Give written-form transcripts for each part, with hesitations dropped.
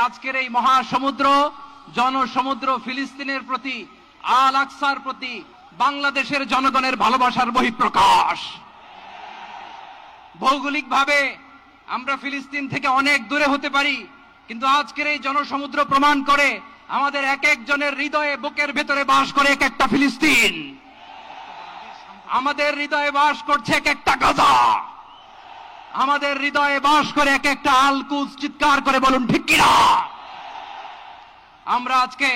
আজকের এই মহাসমুদ্র জনসমুদ্র ফিলিস্তিনের প্রতি আল আকসার প্রতি বাংলাদেশের জনগণের ভালোবাসার বহিঃপ্রকাশ। ভৌগোলিকভাবে আমরা ফিলিস্তিন থেকে অনেক দূরে হতে পারি, কিন্তু আজকের এই জনসমুদ্র প্রমাণ করে আমাদের এক একজনের হৃদয়ে বুকের ভেতরে বাস করে এক একটা ফিলিস্তিন। আমাদের হৃদয়ে বাস করছে এক একটা গাজা, আমাদের হৃদয়ে বাস করে এক একটা আল কুদস। চিৎকার করে বলুন ঠিক কিনা। আমরা আজকে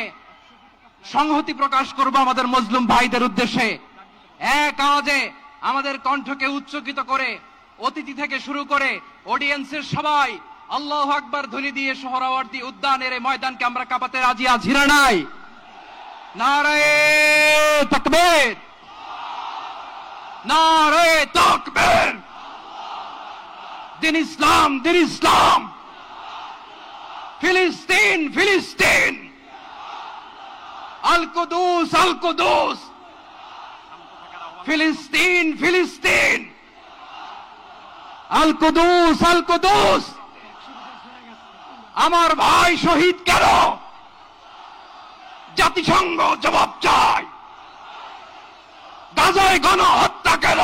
সংহতি প্রকাশ করব আমাদের মুসলিম ভাইদের উদ্দেশ্যে। এক আওয়াজে আমাদের কণ্ঠকে উচ্চকিত করে অতিথি থেকে শুরু করে অডিয়েন্সের সবাই আল্লাহু আকবার ধ্বনি দিয়ে সোহরাওয়ার্দী উদ্যানের এই ময়দানকে আমরা কাঁপাতে রাজি আছি না নাই? নারায়ে তাকবীর, নারায়ে তাকবীর। দিন ইসলাম, দিন ইসলাম। ফিলিস্তিন, ফিলিস্তিন। আল কুদুস, আল কুদুস। ফিলিস্তিন, ফিলিস্তিন। আল কুদুস, আল কুদুস। আমার ভাই শহীদ কেন? জাতিসংঘ জবাব চায়। গাজায় গণহত্যা কেন?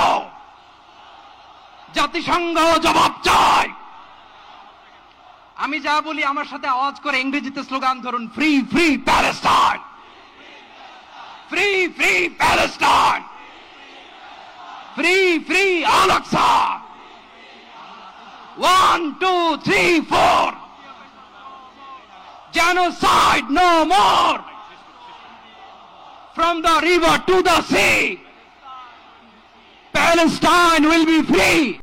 জাতিসংঘ জবাব চায়। আমি যা বলি আমার সাথে আওয়াজ করে ইংরেজিতে স্লোগান ধরুন, free free Palestine, free free Palestine, free free আল আকসা। 1 2 3 4, genocide no more. From the river to the sea, Palestine will be free.